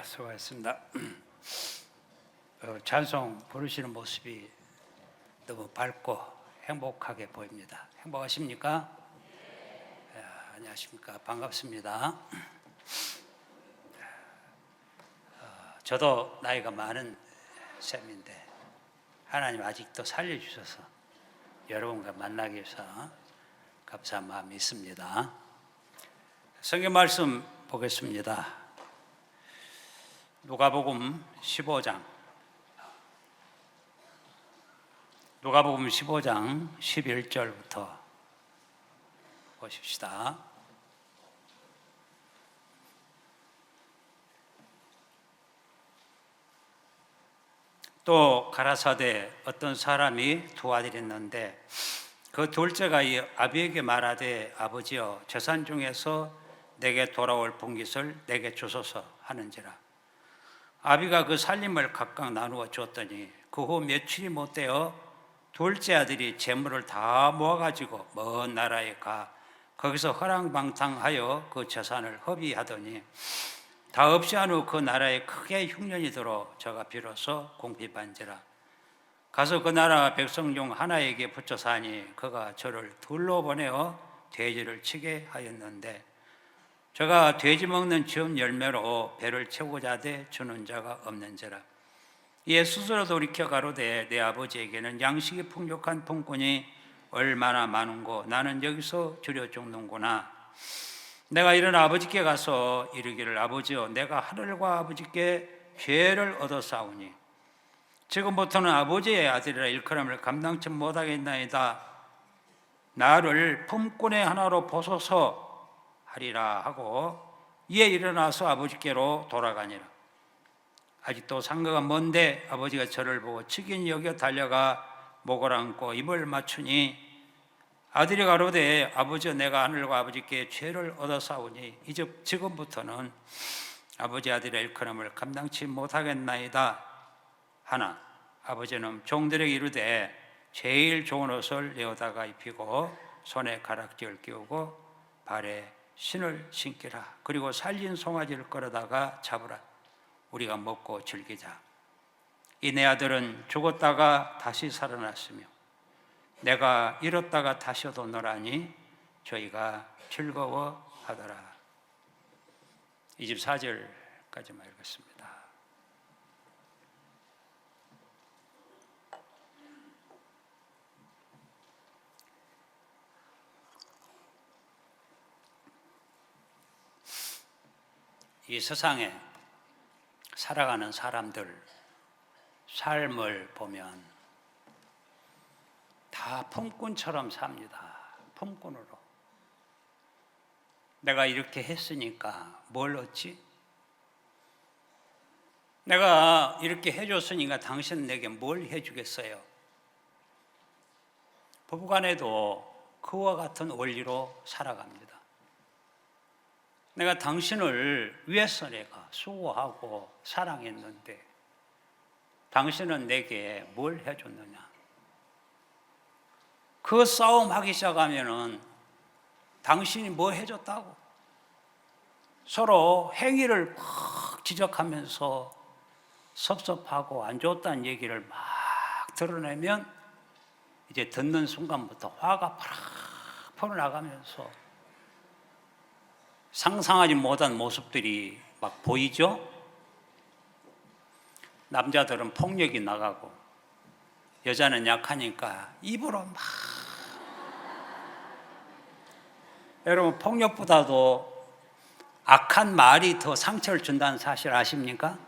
수고하셨습니다. 찬송 부르시는 모습이 너무 밝고 행복하게 보입니다. 행복하십니까? 안녕하십니까? 반갑습니다. 저도 나이가 많은 셈인데 하나님 아직도 살려주셔서 여러분과 만나기 위해서 감사한 마음이 있습니다. 성경 말씀 보겠습니다. 누가복음 15장 11절부터 보십시다. 또 가라사대 어떤 사람이 두 아들이 있는데 그 둘째가 이 아비에게 말하되 아버지여 재산 중에서 내게 돌아올 분깃을 내게 주소서 하는지라. 아비가 그 살림을 각각 나누어 주었더니 그 후 며칠이 못되어 둘째 아들이 재물을 다 모아가지고 먼 나라에 가 거기서 허랑방탕하여 그 재산을 허비하더니 다 없이 한 후 그 나라에 크게 흉년이 들어 저가 비로소 공핍한지라. 가서 그 나라 백성 중 하나에게 붙여 사니 그가 저를 둘로 보내어 돼지를 치게 하였는데 저가 돼지 먹는 즙 열매로 배를 채우고자 하되 주는 자가 없는지라. 이에 스스로 돌이켜 가로되 내 아버지에게는 양식이 풍족한 품꾼이 얼마나 많은고 나는 여기서 줄여 죽는구나. 내가 일어나 아버지께 가서 이르기를 아버지여 내가 하늘과 아버지께 죄를 얻어싸우니 지금부터는 아버지의 아들이라 일컬음을 감당치 못하겠나이다. 나를 품꾼의 하나로 보소서 하리라 하고 이에 일어나서 아버지께로 돌아가니라. 아직도 상거가 먼데 아버지가 저를 보고 측은히 여겨 달려가 목을 안고 입을 맞추니 아들이 가로되 아버지여 내가 하늘과 아버지께 죄를 얻어싸우니 이제 지금부터는 아버지 아들의 일컬음을 감당치 못하겠나이다 하나 아버지는 종들에게 이르되 제일 좋은 옷을 내어다가 입히고 손에 가락지를 끼우고 발에 신을 신기라. 그리고 살린 송아지를 끌어다가 잡으라. 우리가 먹고 즐기자. 이 내 아들은 죽었다가 다시 살아났으며 내가 잃었다가 다시 얻었노라니 저희가 즐거워하더라. 24절까지만 읽겠습니다. 이 세상에 살아가는 사람들 삶을 보면 다 품꾼처럼 삽니다. 품꾼으로. 내가 이렇게 했으니까 뭘 얻지? 내가 이렇게 해줬으니까 당신은 내게 뭘 해주겠어요? 부부간에도 그와 같은 원리로 살아갑니다. 내가 당신을 위해서 내가 수고하고 사랑했는데 당신은 내게 뭘 해줬느냐? 그 싸움 하기 시작하면은 당신이 뭐 해줬다고 서로 행위를 막 지적하면서 섭섭하고 안 좋다는 얘기를 막 드러내면 이제 듣는 순간부터 화가 팍 퍼나가면서 상상하지 못한 모습들이 막 보이죠? 남자들은 폭력이 나가고 여자는 약하니까 입으로 막 여러분 폭력보다도 악한 말이 더 상처를 준다는 사실 아십니까?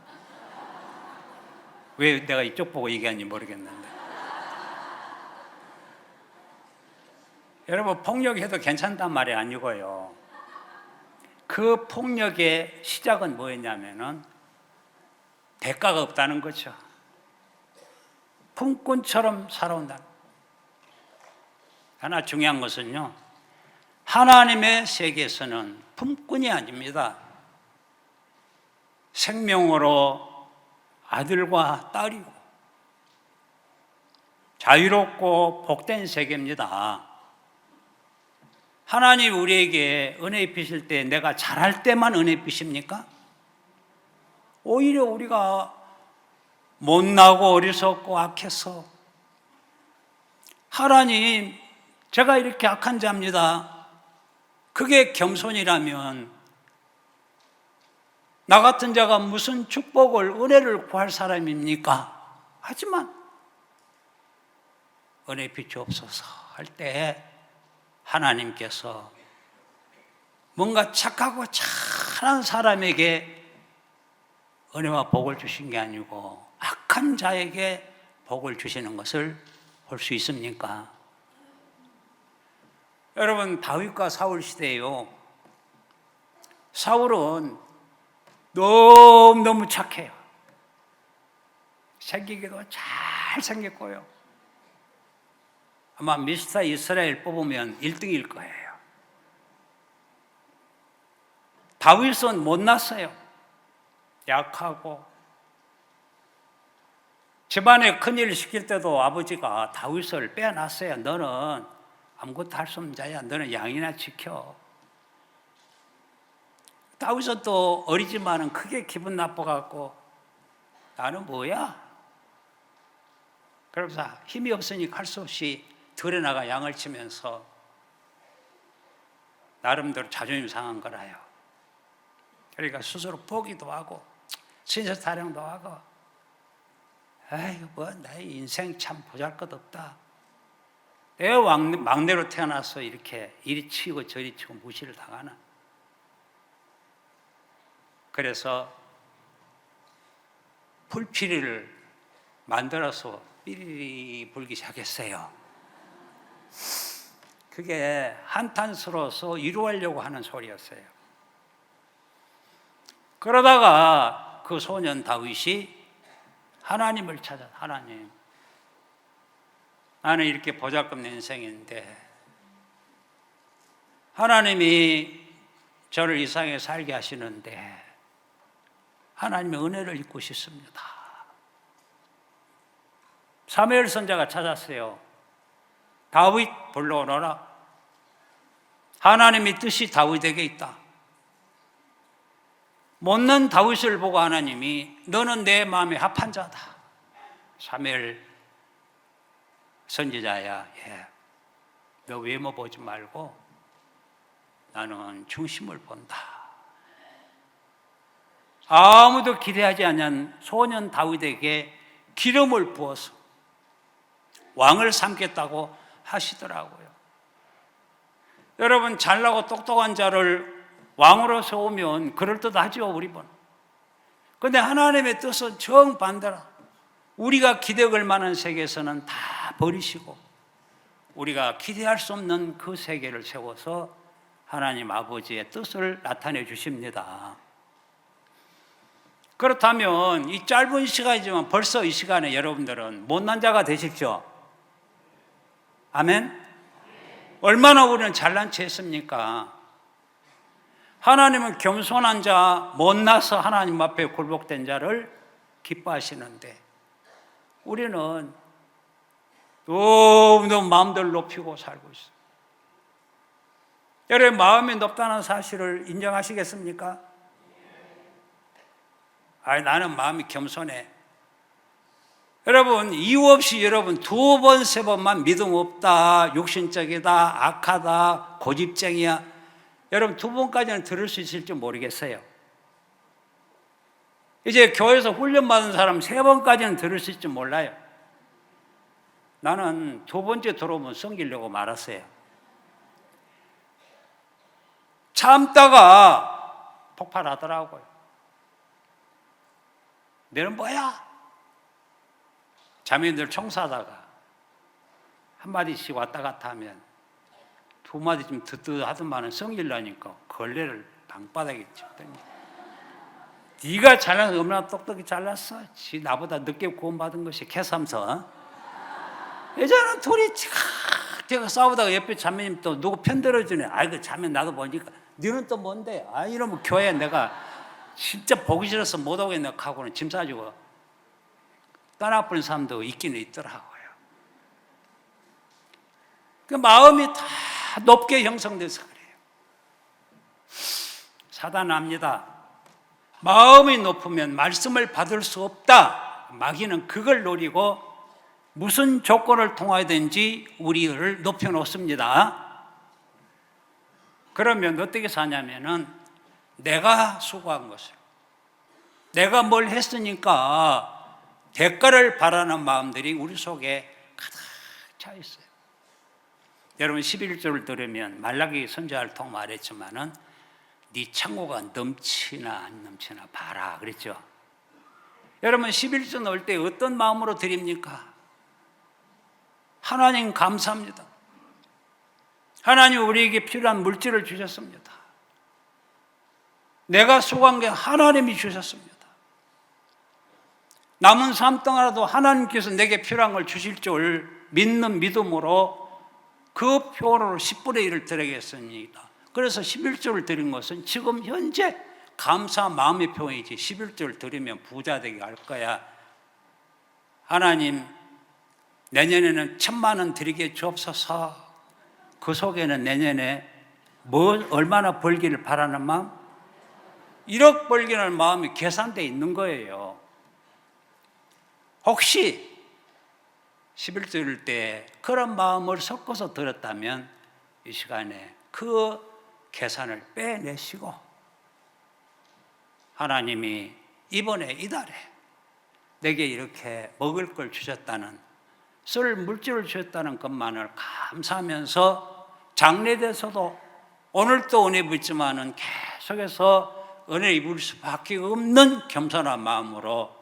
왜 내가 이쪽 보고 얘기하는지 모르겠는데 여러분 폭력해도 괜찮단 말이 아니고요. 그 폭력의 시작은 뭐였냐면은 대가가 없다는 거죠. 품꾼처럼 살아온다. 하나 중요한 것은요, 하나님의 세계에서는 품꾼이 아닙니다. 생명으로 아들과 딸이고 자유롭고 복된 세계입니다. 하나님 우리에게 은혜 입히실 때 내가 잘할 때만 은혜 입히십니까? 오히려 우리가 못나고 어리석고 악해서 하나님, 제가 이렇게 악한 자입니다. 그게 겸손이라면 나 같은 자가 무슨 축복을, 은혜를 구할 사람입니까? 하지만 은혜 비추옵소서 할 때 하나님께서 뭔가 착하고 착한 사람에게 은혜와 복을 주신 게 아니고 악한 자에게 복을 주시는 것을 볼 수 있습니까? 여러분, 다윗과 사울 시대에요, 사울은 너무너무 착해요. 생기기도 잘 생겼고요. 아마 미스터 이스라엘 뽑으면 1등일 거예요. 다윗은 못났어요. 약하고. 집안에 큰일 시킬 때도 아버지가 다윗을 빼놨어요. 너는 아무것도 할 수 없는 자야. 너는 양이나 지켜. 다윗은 또 어리지만은 크게 기분 나빠갖고 나는 뭐야? 그러면서 힘이 없으니 할 수 없이 들에 나가 양을 치면서 나름대로 자존심 상한 거라요. 그러니까 스스로 포기도 하고 신세 타령도 하고, 아이고 뭐 나의 인생 참 보잘것없다. 내가 막내로 태어나서 이렇게 이리 치고 저리 치고 무시를 당하나. 그래서 불피리를 만들어서 삐리리 불기 시작했어요. 그게 한탄스러워서 이루하려고 하는 소리였어요. 그러다가 그 소년 다윗이 하나님을 찾아, 하나님, 나는 이렇게 보잘것없는 인생인데 하나님이 저를 이 세상에 살게 하시는데 하나님의 은혜를 입고 싶습니다. 사무엘 선지자가 찾았어요. 다윗 불러오너라. 하나님의 뜻이 다윗에게 있다. 못난 다윗을 보고 하나님이 너는 내 마음에 합한 자다. 사무엘 선지자야, 예. 너 외모 보지 말고 나는 중심을 본다. 아무도 기대하지 않은 소년 다윗에게 기름을 부어서 왕을 삼겠다고 하시더라고요. 여러분, 잘나고 똑똑한 자를 왕으로 세우면 그럴듯하죠, 우리 분. 그런데 하나님의 뜻은 정반대라. 우리가 기대 걸 만한 세계에서는 다 버리시고 우리가 기대할 수 없는 그 세계를 세워서 하나님 아버지의 뜻을 나타내 주십니다. 그렇다면 이 짧은 시간이지만 벌써 이 시간에 여러분들은 못난 자가 되십시오. 아멘? 얼마나 우리는 잘난 체 했습니까? 하나님은 겸손한 자, 못나서 하나님 앞에 굴복된 자를 기뻐하시는데 우리는 너무 마음대로 높이고 살고 있어요. 여러분, 마음이 높다는 사실을 인정하시겠습니까? 나는 마음이 겸손해. 여러분, 이유 없이 여러분 2번, 3번만 믿음 없다, 욕심적이다, 악하다, 고집쟁이야. 여러분 2번까지는 들을 수 있을지 모르겠어요. 이제 교회에서 훈련받은 사람 3번까지는 들을 수 있을지 몰라요. 나는 2번째 들어오면 섬기려고 말았어요. 참다가 폭발하더라고요. 너는 뭐야? 자매님들 청소하다가 한마디씩 왔다 갔다 하면 2마디 좀 듣하더만은 성질나니까 걸레를 방바닥에 짚더니 네가 잘나서 얼마나 똑똑히 잘났어? 지 나보다 늦게 구원받은 것이 개삼서. 예전에는 둘이 제가 싸우다가 옆에 자매님 또 누구 편들어주네. 아이고 자매 나도 보니까 너는 또 뭔데? 이러면 교회에 내가 진짜 보기 싫어서 못 오겠네 하고는 짐 싸주고 떠나버린 사람도 있기는 있더라고요. 그 마음이 다 높게 형성돼서 그래요. 사단은 압니다. 마음이 높으면 말씀을 받을 수 없다. 마귀는 그걸 노리고 무슨 조건을 통하든지 우리를 높여놓습니다. 그러면 어떻게 사냐면은 내가 수고한 것을, 내가 뭘 했으니까 대가를 바라는 마음들이 우리 속에 가득 차 있어요. 여러분 11절을 들으면 말라기 선지자를 통해 말했지만은 네 창고가 넘치나 안 넘치나 봐라 그랬죠. 여러분 11절 넣을 때 어떤 마음으로 드립니까? 하나님 감사합니다. 하나님 우리에게 필요한 물질을 주셨습니다. 내가 수고한 게 하나님이 주셨습니다. 남은 삶 동안에도 하나님께서 내게 필요한 걸 주실 줄 믿는 믿음으로 그 표현으로 10분의 1을 드리겠습니다. 그래서 11조를 드린 것은 지금 현재 감사 마음의 표현이지 11조를 드리면 부자 되게 할 거야. 하나님 내년에는 1,000만 원 드리게 주옵소서. 그 속에는 내년에 얼마나 벌기를 바라는 마음? 1억 벌기는 마음이 계산되어 있는 거예요. 혹시 11조일 때 그런 마음을 섞어서 들었다면 이 시간에 그 계산을 빼내시고 하나님이 이번에 이달에 내게 이렇게 먹을 걸 주셨다는, 쓸 물질을 주셨다는 것만을 감사하면서 장래에서도 오늘도 은혜 붙지만은 계속해서 은혜 입을 수밖에 없는 겸손한 마음으로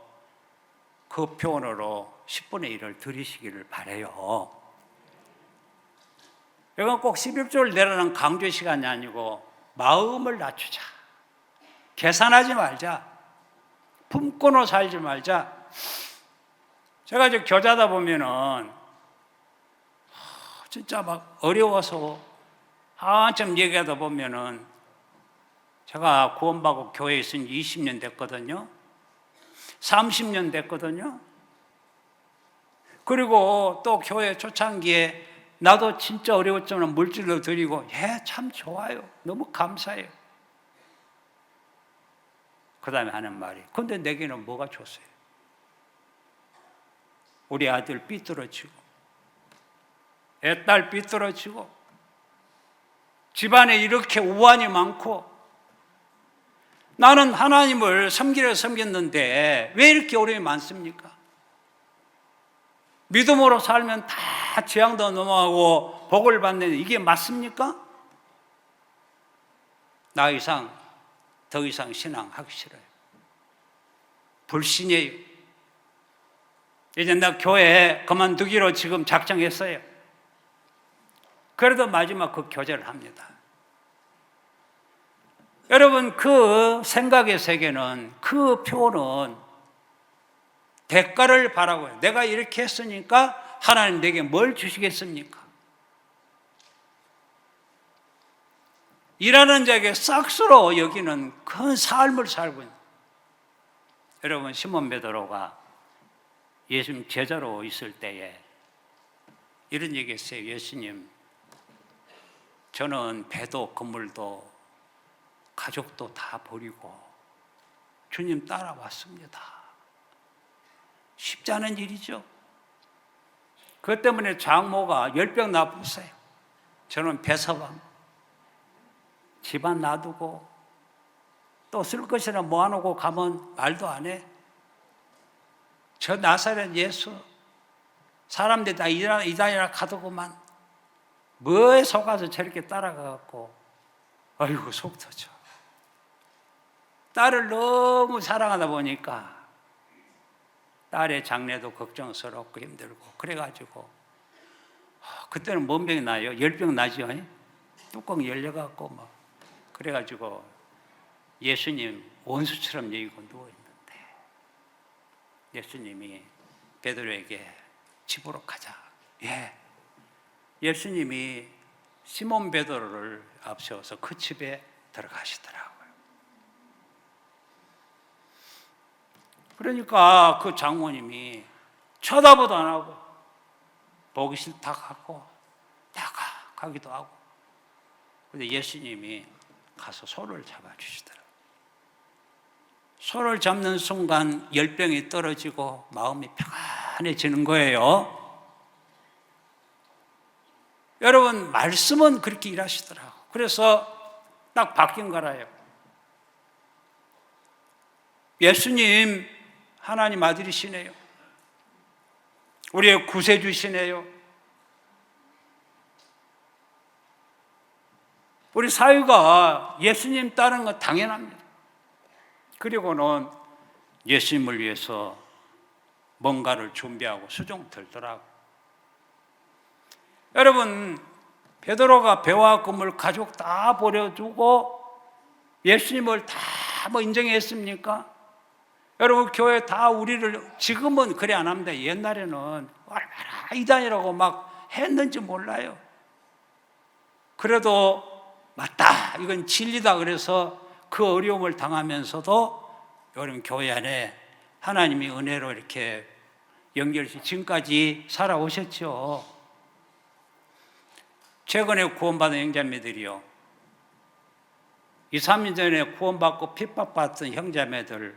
그 표현으로 10분의 1을 드리시기를 바라요. 이건 꼭 11조를 내라는 강조 시간이 아니고 마음을 낮추자. 계산하지 말자. 품고는 살지 말자. 제가 이제 교자다 보면은 진짜 막 어려워서 한참 얘기하다 보면은 제가 구원받고 교회에 있은 지 20년 됐거든요. 30년 됐거든요. 그리고 또 교회 초창기에 나도 진짜 어려웠지만 물질로 드리고 참 좋아요. 너무 감사해요. 그 다음에 하는 말이 근데 내게는 뭐가 좋았어요? 우리 아들 삐뚤어지고 애딸 삐뚤어지고 집안에 이렇게 우환이 많고 나는 하나님을 섬기려 섬겼는데 왜 이렇게 어려움이 많습니까? 믿음으로 살면 다 재앙도 넘어가고 복을 받는 이게 맞습니까? 더 이상 신앙하기 싫어요. 불신이에요. 이제 나 교회 그만두기로 지금 작정했어요. 그래도 마지막 그 교제를 합니다. 여러분 그 생각의 세계는, 그 표현은 대가를 바라고요. 내가 이렇게 했으니까 하나님 내게 뭘 주시겠습니까? 일하는 자에게 싹수로 여기는 큰 삶을 살고 있는. 여러분 시몬 베드로가 예수님 제자로 있을 때에 이런 얘기했어요. 예수님, 저는 배도 건물도 가족도 다 버리고 주님 따라왔습니다. 쉽지 않은 일이죠. 그것 때문에 장모가 10병 나쁘세요. 저는 배서방 집안 놔두고 또 쓸 것이나 모아놓고 가면 말도 안 해. 저 나사렛 예수 사람들이 다 이단이라 가더구만. 뭐에 속아서 저렇게 따라가갖고 아이고 속 터져. 딸을 너무 사랑하다 보니까 딸의 장래도 걱정스럽고 힘들고 그래가지고 그때는 뭔 병이 나요? 10병 나죠? 뚜껑 열려갖고 막 그래가지고 예수님 원수처럼 여기고 누워있는데 예수님이 베드로에게 집으로 가자. 예수님이 시몬 베드로를 앞세워서 그 집에 들어가시더라고요. 그러니까 그 장모님이 쳐다보도 안 하고 보기 싫다 하고 가기도 하고. 근데 예수님이 가서 손을 잡아주시더라고요. 손을 잡는 순간 열병이 떨어지고 마음이 평안해지는 거예요. 여러분, 말씀은 그렇게 일하시더라고요. 그래서 딱 바뀐 거라요. 예수님 하나님 아들이시네요. 우리의 구세주시네요. 우리 사유가 예수님 따르는 건 당연합니다. 그리고는 예수님을 위해서 뭔가를 준비하고 수종 들더라고. 여러분, 베드로가 배와 금을 가족 다 버려두고 예수님을 다 인정했습니까? 여러분, 교회 다 우리를, 지금은 그래 안 합니다. 옛날에는 얼마나 이단이라고 막 했는지 몰라요. 그래도 맞다, 이건 진리다 그래서 그 어려움을 당하면서도 여러분, 교회 안에 하나님이 은혜로 이렇게 연결시 지금까지 살아오셨죠. 최근에 구원받은 형제매들이요, 2, 3년 전에 구원받고 핍박받던 형제매들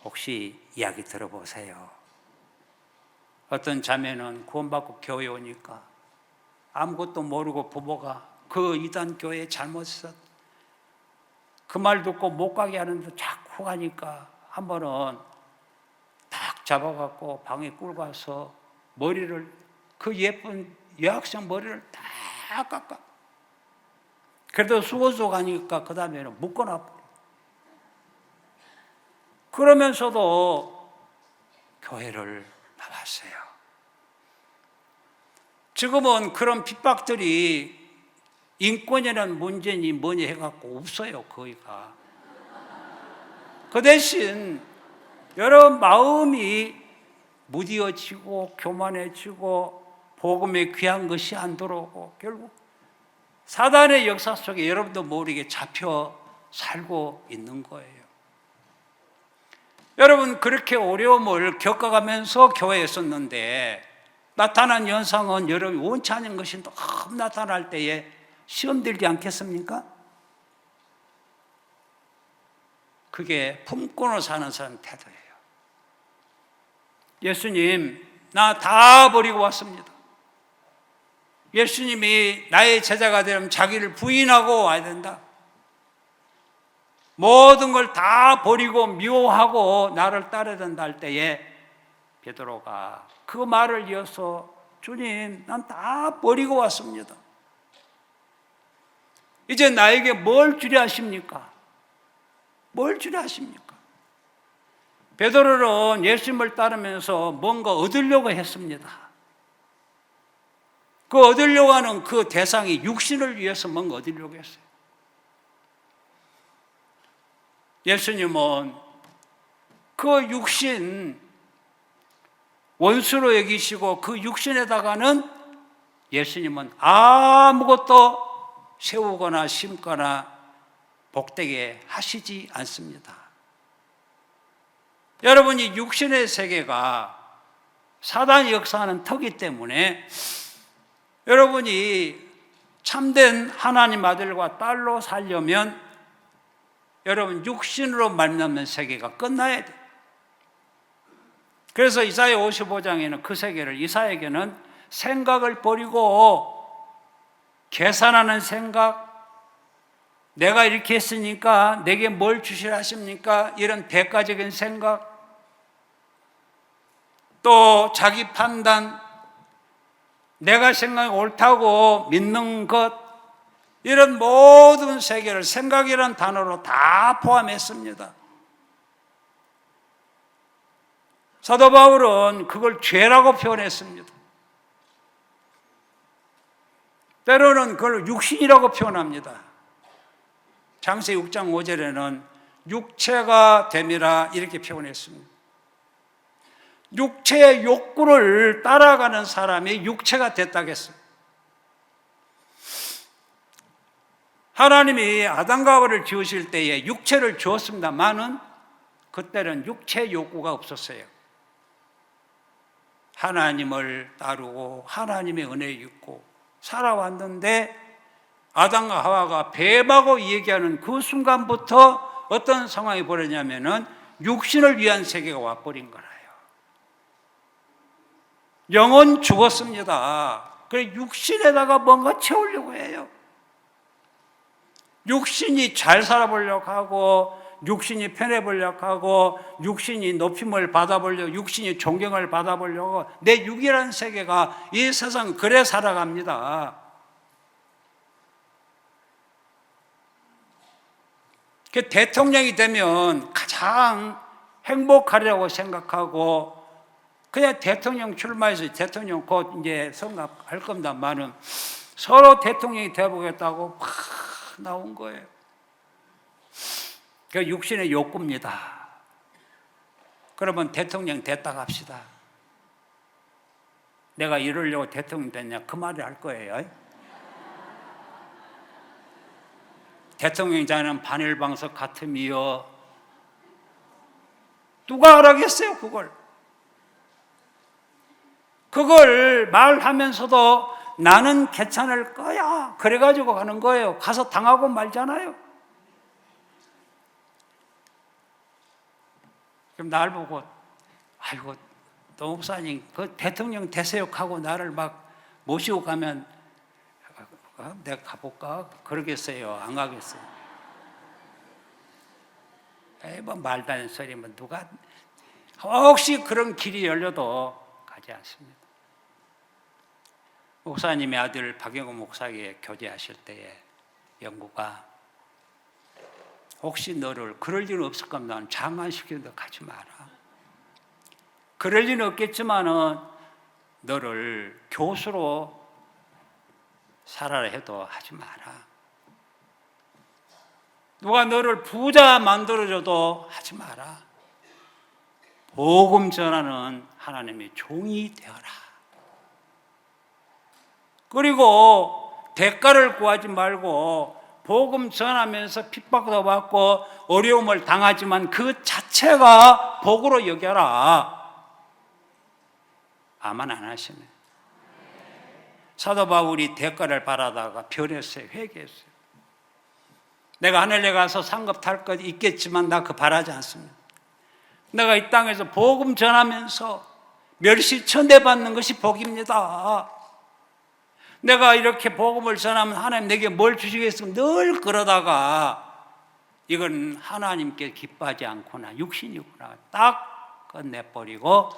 혹시 이야기 들어보세요. 어떤 자매는 구원받고 교회 오니까 아무것도 모르고 부모가 그 이단 교회에 잘못했어, 그 말 듣고 못 가게 하는데 자꾸 가니까 한 번은 딱 잡아갖고 방에 끌고 가서 머리를, 그 예쁜 여학생 머리를 다 깎아. 그래도 수고서 가니까 그 다음에는 묶어놔버려. 그러면서도 교회를 나왔어요. 지금은 그런 핍박들이 인권이라는 문제니 뭐니 해갖고 없어요, 거기가. 그 대신 여러분 마음이 무디어지고 교만해지고 복음의 귀한 것이 안 들어오고 결국 사단의 역사 속에 여러분도 모르게 잡혀 살고 있는 거예요. 여러분, 그렇게 어려움을 겪어가면서 교회에 있었는데 나타난 현상은 여러분이 원치 않은 것이 너무 나타날 때에 시험 들지 않겠습니까? 그게 품권을 사는 사람 태도예요. 예수님, 나 다 버리고 왔습니다. 예수님이 나의 제자가 되려면 자기를 부인하고 와야 된다. 모든 걸 다 버리고 미워하고 나를 따라야 된다 할 때에 베드로가 그 말을 이어서 주님, 난 다 버리고 왔습니다. 이제 나에게 뭘 주려 하십니까? 뭘 주려 하십니까? 베드로는 예수님을 따르면서 뭔가 얻으려고 했습니다. 그 얻으려고 하는 그 대상이 육신을 위해서 뭔가 얻으려고 했어요. 예수님은 그 육신 원수로 여기시고 그 육신에다가는 예수님은 아무것도 세우거나 심거나 복되게 하시지 않습니다. 여러분이 육신의 세계가 사단이 역사하는 터기 때문에 여러분이 참된 하나님 아들과 딸로 살려면 여러분 육신으로 만나는 세계가 끝나야 돼요. 그래서 이사야 55장에는 그 세계를, 이사야에게는 생각을 버리고 계산하는 생각, 내가 이렇게 했으니까 내게 뭘 주시라 하십니까? 이런 대가적인 생각, 또 자기 판단, 내가 생각이 옳다고 믿는 것, 이런 모든 세계를 생각이라는 단어로 다 포함했습니다. 사도 바울은 그걸 죄라고 표현했습니다. 때로는 그걸 육신이라고 표현합니다. 창세기 6장 5절에는 육체가 됨이라 이렇게 표현했습니다. 육체의 욕구를 따라가는 사람이 육체가 됐다고 했어요. 하나님이 아담과 하와를 지으실 때에 육체를 주었습니다만은 그때는 육체의 욕구가 없었어요. 하나님을 따르고 하나님의 은혜에 있고 살아왔는데 아담과 하와가 뱀하고 얘기하는 그 순간부터 어떤 상황이 벌어지냐면은 육신을 위한 세계가 와버린 거예요. 영은 죽었습니다. 그래 육신에다가 뭔가 채우려고 해요. 육신이 잘 살아보려고 하고, 육신이 편해보려고 하고, 육신이 높임을 받아보려고, 육신이 존경을 받아보려고, 내 육이라는 세계가 이 세상 그래 살아갑니다. 그 대통령이 되면 가장 행복하려고 생각하고, 그냥 대통령 출마해서 대통령 곧 이제 선거할 겁니다만은 서로 대통령이 되어보겠다고 막 나온 거예요. 그 육신의 욕구입니다. 그러면 대통령 됐다고 합시다. 내가 이러려고 대통령 됐냐? 그 말을 할 거예요. 대통령자는 반일방석 같음이요. 누가 알아겠어요, 그걸? 그걸 말하면서도 나는 괜찮을 거야. 그래가지고 가는 거예요. 가서 당하고 말잖아요. 그럼 날 보고, 아이고, 노 목사님, 그 대통령 되세요 하고 나를 막 모시고 가면, 내가 가볼까? 그러겠어요? 안 가겠어요? 에이, 뭐 말도 안 되는 소리, 뭐 누가, 혹시 그런 길이 열려도 가지 않습니다. 목사님의 아들 박영호 목사에게 교제하실 때에 영구가 혹시 너를 그럴 일은 없을 겁니다. 나는 장관시키는데 가지 마라. 그럴 일은 없겠지만은 너를 교수로 살아라 해도 하지 마라. 누가 너를 부자 만들어줘도 하지 마라. 복음 전하는 하나님의 종이 되어라. 그리고 대가를 구하지 말고 복음 전하면서 핍박도 받고 어려움을 당하지만 그 자체가 복으로 여겨라. 아만 안 하시네. 사도 바울이 대가를 바라다가 변했어요. 회개했어요. 내가 하늘에 가서 상급 탈 것 있겠지만 나 그거 바라지 않습니다. 내가 이 땅에서 복음 전하면서 멸시천대받는 것이 복입니다. 내가 이렇게 복음을 전하면 하나님 내게 뭘 주시겠으면 늘 그러다가 이건 하나님께 기뻐하지 않구나, 육신이구나 딱 끝내버리고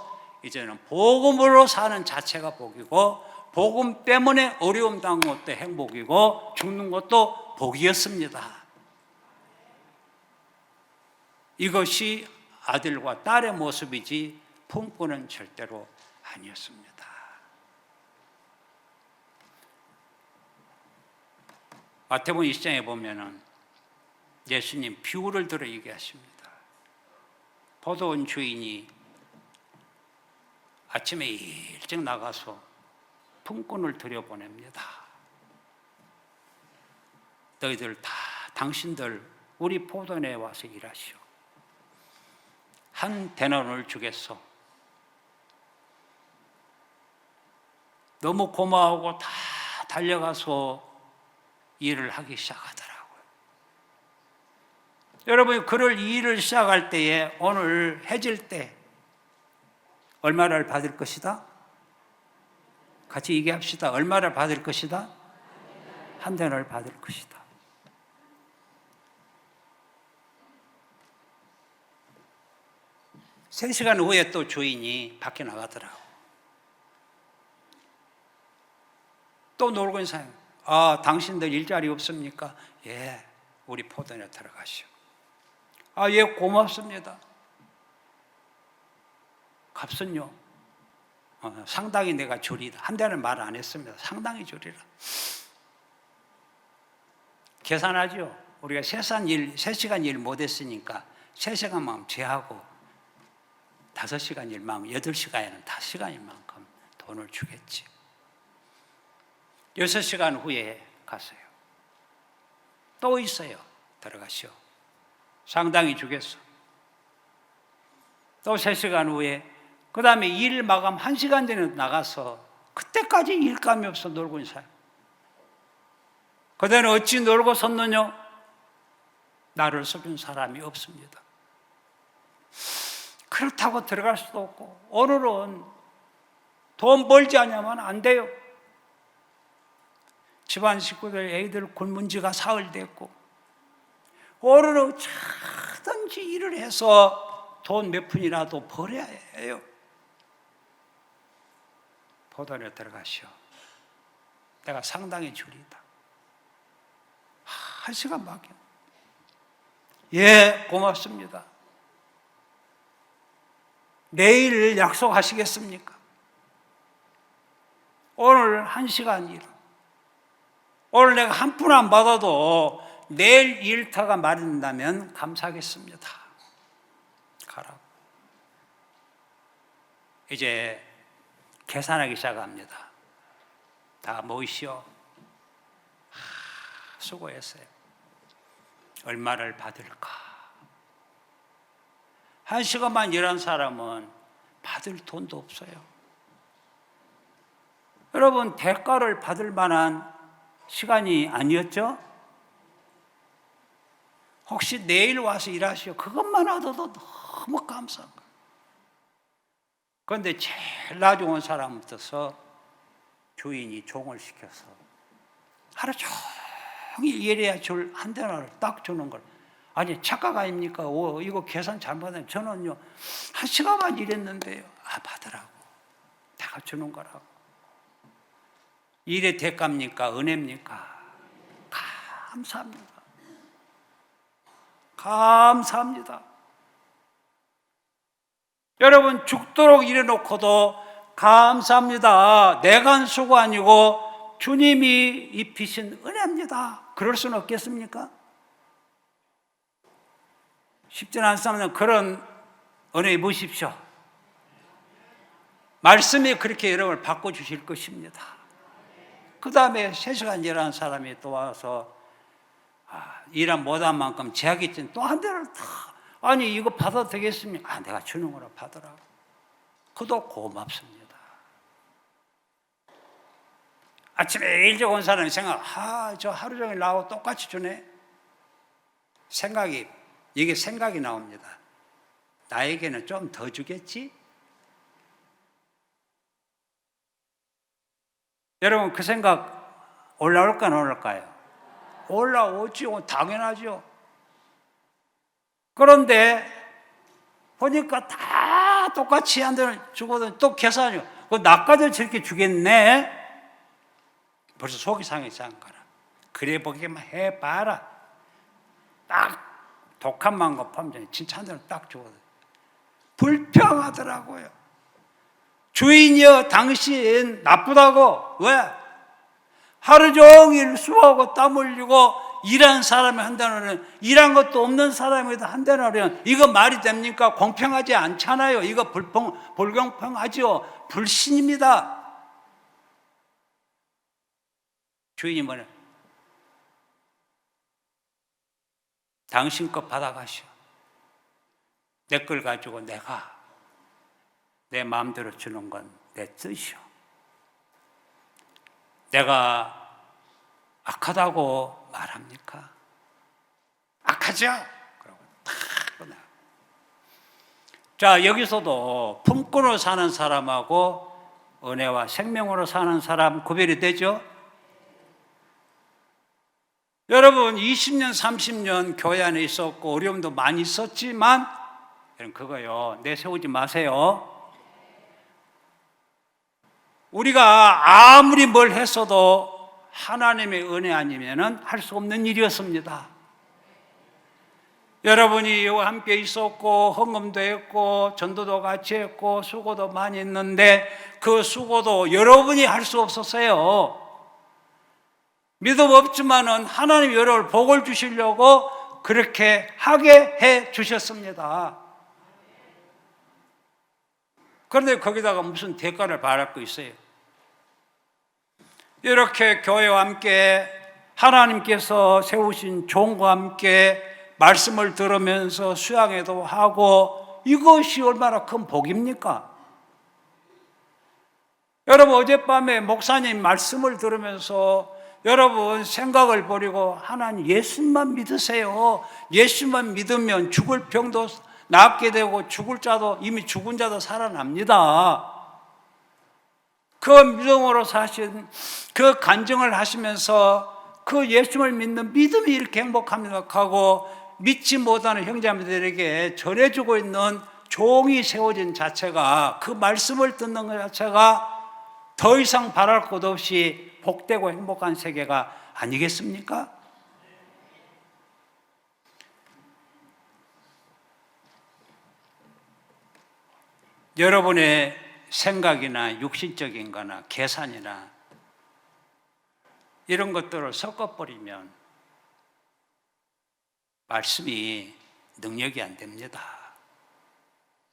이제는 복음으로 사는 자체가 복이고 복음 때문에 어려움 당한 것도 행복이고 죽는 것도 복이었습니다. 이것이 아들과 딸의 모습이지 품고는 절대로 아니었습니다. 마태복음 20장에 보면은 예수님 비유를 들어 얘기하십니다. 포도원 주인이 아침에 일찍 나가서 품꾼을 들여보냅니다. 너희들 다 당신들 우리 포도원에 와서 일하시오. 한 데나리온을 주겠소. 너무 고마워하고 다 달려가서 일을 하기 시작하더라고요. 여러분이 그럴 일을 시작할 때에 오늘 해질 때 얼마를 받을 것이다? 같이 얘기합시다. 얼마를 받을 것이다? 한 데나리온을 받을 것이다. 세 시간 후에 또 주인이 밖에 나가더라고. 또 놀고 있는 사람, 아, 당신들 일자리 없습니까? 예, 우리 포도원에 들어가시오. 아, 예, 고맙습니다. 값은요? 상당히 내가 줄이다. 한 대는 말 안 했습니다. 상당히 줄이라. 계산하죠. 우리가 3시간 일 못했으니까 3시간만 제하고 5시간 일만큼 8시간에는 5시간일 만큼 돈을 주겠지. 6시간 후에 갔어요. 또 있어요. 들어가시오. 상당히 주겠어. 또 3시간 후에 그 다음에 일 마감 1시간 전에 나가서 그때까지 일감이 없어 놀고 있는 사람. 그대는 어찌 놀고 섰느냐? 나를 써준 사람이 없습니다. 그렇다고 들어갈 수도 없고, 오늘은 돈 벌지 않으면 안 돼요. 집안 식구들, 애들 굶은 지가 사흘 됐고, 오늘은 차든지 일을 해서 돈 몇 푼이라도 벌어야 해요. 포도원에 들어가시오. 내가 상당히 줄이다. 1시간밖에. 예, 고맙습니다. 내일 약속하시겠습니까? 오늘 1시간 일. 오늘 내가 한 푼 안 받아도 내일 일터가 마련된다면 감사하겠습니다. 가라고. 이제 계산하기 시작합니다. 다 모이시오. 수고했어요. 얼마를 받을까? 1시간만 일한 사람은 받을 돈도 없어요. 여러분, 대가를 받을 만한 시간이 아니었죠? 혹시 내일 와서 일하시오. 그것만 하더라도 너무 감사한 거예요. 그런데 제일 나중에 사람부터 주인이 종을 시켜서 하루 종일 일해야 줄 한 대나를 딱 주는 걸. 아니, 착각 아닙니까? 이거 계산 잘못하면 저는요 1시간만 일했는데요. 받으라고. 내가 주는 거라고. 일의 대가입니까? 은혜입니까? 감사합니다. 감사합니다. 여러분, 죽도록 일해놓고도 감사합니다. 내가 한 수고 아니고 주님이 입히신 은혜입니다. 그럴 수는 없겠습니까? 쉽지는 않습니다. 그런 은혜 입으십시오. 말씀이 그렇게 여러분을 바꿔주실 것입니다. 그 다음에 3시간 일하는 사람이 또 와서 일한 못한 만큼 제약이 또 한 대를 다, 아니 이거 받아도 되겠습니까? 내가 주는 거라 받으라고. 그도 고맙습니다. 아침에 일찍 온 사람이 저 하루 종일 나하고 똑같이 주네. 이게 생각이 나옵니다. 나에게는 좀 더 주겠지? 여러분, 그 생각 올라올까 안 올라올까요? 올라오죠. 당연하죠. 그런데 보니까 다 똑같이 한 대를 주거든. 또 계산이요. 나까지 저렇게 주겠네? 벌써 속이 상하기 시작한 거라. 그래 보기만 해봐라. 딱 독한 마음과 판정이 진짜 한 대를 딱 주거든. 불평하더라고요. 주인이여, 당신 나쁘다고. 왜? 하루 종일 수고하고 땀 흘리고 일한 사람이 한다는, 일한 것도 없는 사람에도 한다는, 이거 말이 됩니까? 공평하지 않잖아요. 이거 불공평하죠. 불신입니다. 주인이 뭐냐? 당신 것 받아가시오. 내 걸 가지고 내가 내 마음대로 주는 건 내 뜻이오. 내가 악하다고 말합니까? 악하죠? 그러고 탁 끝나. 자, 여기서도 품꾼으로 사는 사람하고 은혜와 생명으로 사는 사람 구별이 되죠? 여러분, 20년, 30년 교회 안에 있었고 어려움도 많이 있었지만 그거요, 내세우지 마세요. 우리가 아무리 뭘 했어도 하나님의 은혜 아니면 할 수 없는 일이었습니다. 여러분이 여기와 함께 있었고 헌금도 했고 전도도 같이 했고 수고도 많이 했는데 그 수고도 여러분이 할 수 없었어요. 믿음 없지만은 하나님 여러분을 복을 주시려고 그렇게 하게 해 주셨습니다. 그런데 거기다가 무슨 대가를 바랄 거 있어요? 이렇게 교회와 함께 하나님께서 세우신 종과 함께 말씀을 들으면서 수양회도 하고, 이것이 얼마나 큰 복입니까? 여러분, 어젯밤에 목사님 말씀을 들으면서 여러분 생각을 버리고 하나님 예수만 믿으세요. 예수만 믿으면 죽을 병도 낫게 되고 죽을 자도 이미 죽은 자도 살아납니다. 그 믿음으로 사신 그 간증을 하시면서 그 예수를 믿는 믿음이 이렇게 행복합니다 하고 믿지 못하는 형제자매들에게 전해주고 있는 종이 세워진 자체가, 그 말씀을 듣는 것 자체가 더 이상 바랄 것 없이 복되고 행복한 세계가 아니겠습니까? 여러분의 생각이나 육신적인 거나 계산이나 이런 것들을 섞어버리면 말씀이 능력이 안 됩니다.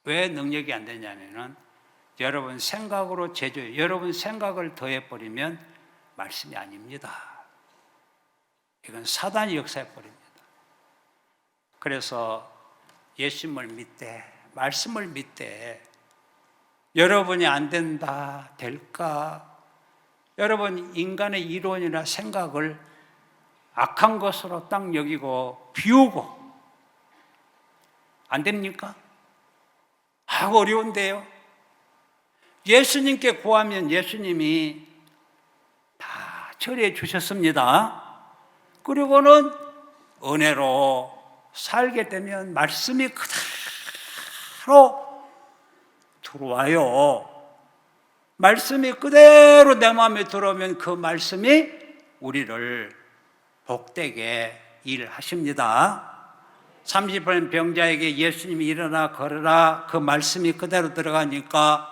왜 능력이 안 되냐면은 여러분 생각으로 여러분 생각을 더해버리면 말씀이 아닙니다. 이건 사단이 역사해버립니다. 그래서 예수님을 믿되 말씀을 믿되 여러분이 안 된다, 될까? 여러분 인간의 이론이나 생각을 악한 것으로 딱 여기고 비우고 안 됩니까? 어려운데요. 예수님께 구하면 예수님이 다 처리해 주셨습니다. 그리고는 은혜로 살게 되면 말씀이 그대로 들어와요. 말씀이 그대로 내 마음에 들어오면 그 말씀이 우리를 복되게 일하십니다. 30번 병자에게 예수님이 일어나 걸어라 그 말씀이 그대로 들어가니까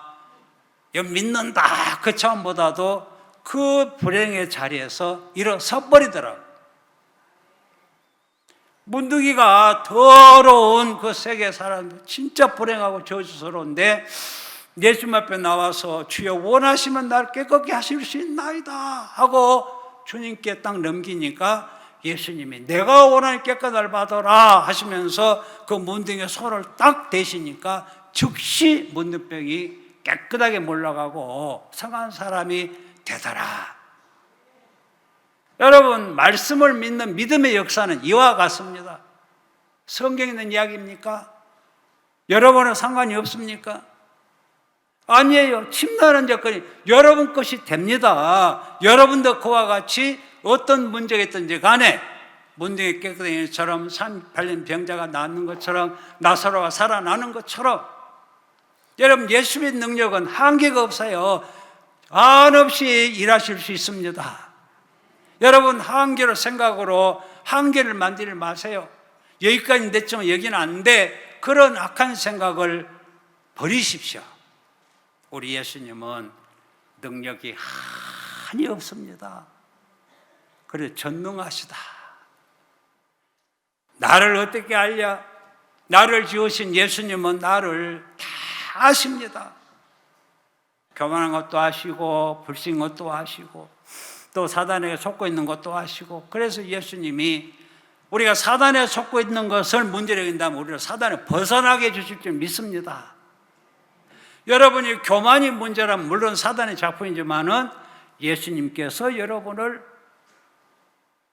믿는다 그 처음보다도 그 불행의 자리에서 일어서 버리더라고요. 문둥이가 더러운 그 세계 사람 진짜 불행하고 저주스러운데 예수님 앞에 나와서 주여 원하시면 날 깨끗게 하실 수 있나이다 하고 주님께 딱 넘기니까 예수님이 내가 원하는 깨끗을 받아라 하시면서 그 문둥이에 손을 딱 대시니까 즉시 문둥병이 깨끗하게 물러가고 성한 사람이 되더라. 여러분 말씀을 믿는 믿음의 역사는 이와 같습니다. 성경에 있는 이야기입니까? 여러분은 상관이 없습니까? 아니에요. 침나는 조건이 여러분 것이 됩니다. 여러분도 그와 같이 어떤 문제가 있든지 간에 문둥이 깨끗한 것처럼 38년 병자가 낫는 것처럼 나사로가 살아나는 것처럼 여러분 예수의 능력은 한계가 없어요. 한없이 일하실 수 있습니다. 여러분 한계로 생각으로 한계를 만들지 마세요. 여기까지 됐지만 여기는 안 돼. 그런 악한 생각을 버리십시오. 우리 예수님은 능력이 한이 없습니다. 그래서 전능하시다. 나를 어떻게 알랴? 나를 지으신 예수님은 나를 다 아십니다. 교만한 것도 아시고 불신 것도 아시고 또 사단에게 속고 있는 것도 아시고 그래서 예수님이 우리가 사단에 속고 있는 것을 문제를 여긴다면 우리를 사단에 벗어나게 해주실 줄 믿습니다. 여러분이 교만이 문제라면 물론 사단의 작품이지만은 예수님께서 여러분을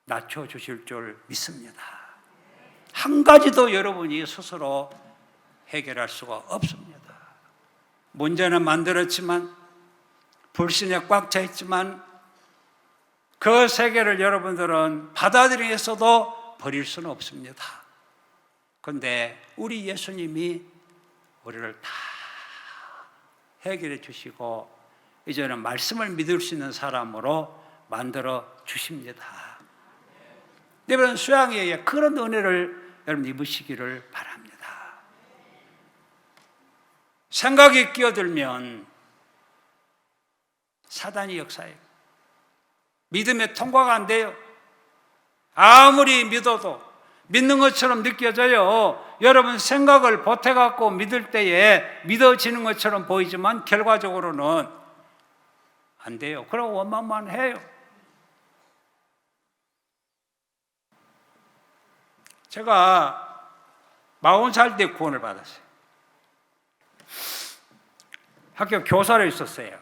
낮춰주실 줄 믿습니다. 한 가지도 여러분이 스스로 해결할 수가 없습니다. 문제는 만들었지만 불신에 꽉 차 있지만 그 세계를 여러분들은 받아들이면서도 버릴 수는 없습니다. 그런데 우리 예수님이 우리를 다 해결해 주시고 이제는 말씀을 믿을 수 있는 사람으로 만들어 주십니다. 여러분 수양회에 그런 은혜를 여러분 입으시기를 바랍니다. 생각이 끼어들면 사단이 역사해요. 믿음의 통과가 안 돼요. 아무리 믿어도 믿는 것처럼 느껴져요. 여러분 생각을 보태갖고 믿을 때에 믿어지는 것처럼 보이지만 결과적으로는 안 돼요. 그럼 원망만 해요. 제가 40살 때 구원을 받았어요. 학교 교사로 있었어요.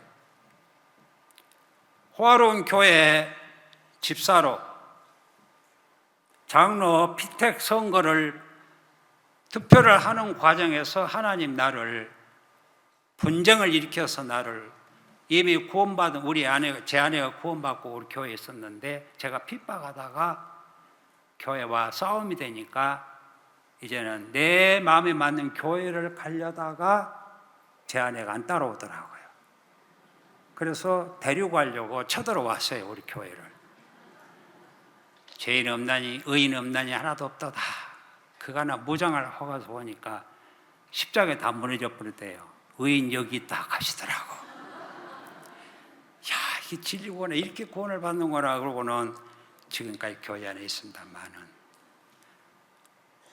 호화로운 교회 집사로 장로 피택 선거를 투표를 하는 과정에서 하나님 나를 분쟁을 일으켜서 나를 이미 구원받은 제 아내가 구원받고 우리 교회에 있었는데 제가 핍박하다가 교회와 싸움이 되니까 이제는 내 마음에 맞는 교회를 가려다가 제 아내가 안 따라오더라고요. 그래서 데리고 쳐들어왔어요, 우리 교회를. 죄인 없나니 의인 없나니 하나도 없도다. 그가나 무장을 하고 보니까 십자가에 다 무너져 버렸대요. 의인 여기 있다 하시더라고. 야, 이게 진리구원에 이렇게 구원을 받는 거라 그러고는 지금까지 교회 안에 있습니다만은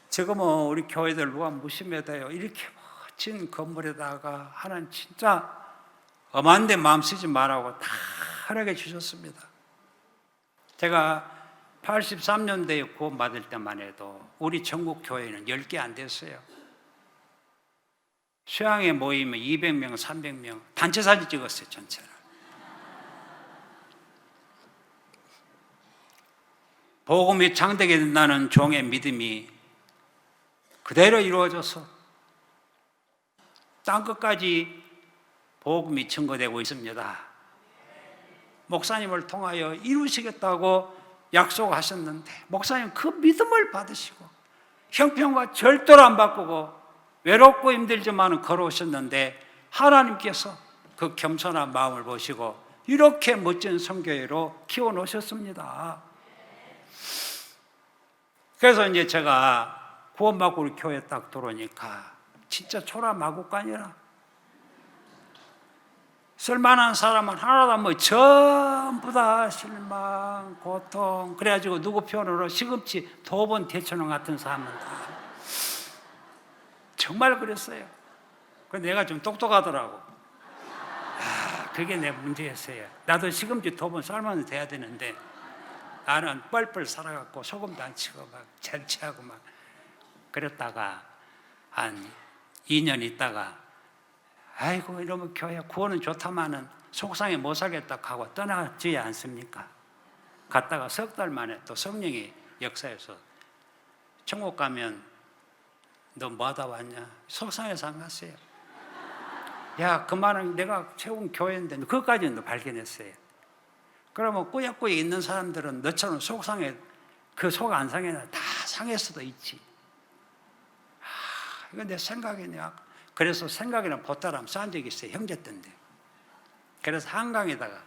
지금은 우리 교회들 누가 무심해 돼요. 이렇게 멋진 건물에다가 하나님 진짜 엄한 데 마음 쓰지 말라고 다 허락해 주셨습니다. 제가 83년대에 구원받을 때만 해도 우리 전국 교회는 10개 안 됐어요. 수양회 모이면 200명, 300명 단체 사진 찍었어요, 전체를. 복음이 장되게 된다는 종의 믿음이 그대로 이루어져서 땅끝까지 복음이 증거되고 있습니다. 목사님을 통하여 이루시겠다고 약속하셨는데 목사님 그 믿음을 받으시고 형편과 절대로 안 바꾸고 외롭고 힘들지만 걸어오셨는데 하나님께서 그 겸손한 마음을 보시고 이렇게 멋진 선교회로 키워놓으셨습니다. 그래서 이제 제가 구원받고 우리 교회 딱 들어오니까 진짜 초라마구간이라 쓸만한 사람은 하나도 뭐 전부 다 실망, 고통 그래가지고 누구 편으로 시금치 2번 데쳐놓은 같은 사람은 다 정말 그랬어요. 근데 내가 좀 똑똑하더라고. 그게 내 문제였어요. 나도 시금치 2번 삶아도 돼야 되는데 나는 뻘뻘 살아갖고 소금도 안 치고 막 잔치하고 막 그랬다가 한 2년 있다가 아이고 이러면 교회 구원은 좋다마는 속상해 못 살겠다 하고 떠나지 않습니까? 갔다가 석 달 만에 또 성령이 역사해서 천국 가면 너 뭐 하다 왔냐? 속상해서 안 갔어요. 야, 그 말은 내가 세운 교회인데 그것까지는 발견했어요. 그러면 꾸역꾸역 있는 사람들은 너처럼 속상해 그 속 안 상해나 다 상할 수도 있지. 이건 내 생각이냐? 그래서 생각이랑 보따람 싼 적이 있어요. 형제 때인데. 그래서 한강에다가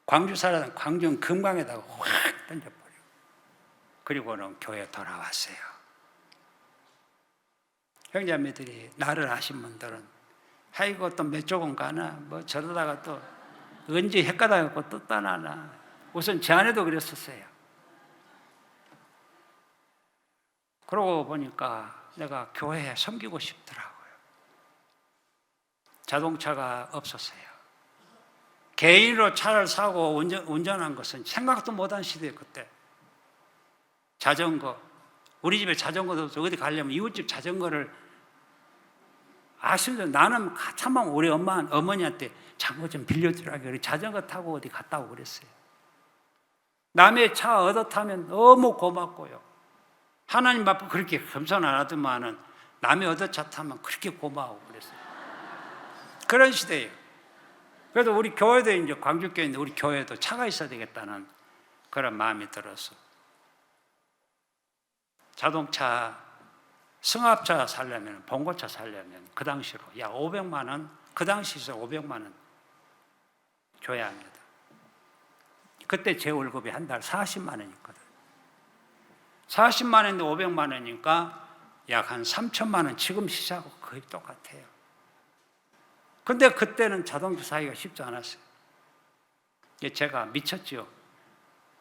광주 살아던 광주 금강에다가 확 던져버리고 그리고는 교회에 돌아왔어요. 형제자매들이 나를 아신 분들은 아이고 또 몇 조금 가나 뭐 저러다가 또 언제 헷가다갖고 또 떠나나. 우선 제 아내도 그랬었어요. 그러고 보니까 내가 교회에 섬기고 싶더라고요. 자동차가 없었어요. 개인으로 차를 사고 운전한 것은 생각도 못한 시대에 그때. 자전거. 우리 집에 자전거도 없어. 어디 가려면 이웃집 자전거를 아시죠? 나는 참만 우리 어머니한테 자전거 좀 빌려주라고 그래. 자전거 타고 어디 갔다 오고 그랬어요. 남의 차 얻어 타면 너무 고맙고요. 하나님 앞에 그렇게 겸손 안 하더만은 남의 얻어 차 타면 그렇게 고마워 그랬어요. 그런 시대예요. 그래도 우리 교회도 이제 광주교회인데 우리 교회도 차가 있어야 되겠다는 그런 마음이 들어서 자동차 승합차 살려면 봉고차 살려면 그 당시로 야 500만 원 그 당시에서 500만 원 줘야 합니다. 그때 제 월급이 한 달 40만 원이었거든. 40만 원인데 500만 원이니까 약 한 3천만 원 지금 시세하고 거의 똑같아요. 근데 그때는 자동차 사기가 쉽지 않았어요. 제가 미쳤죠.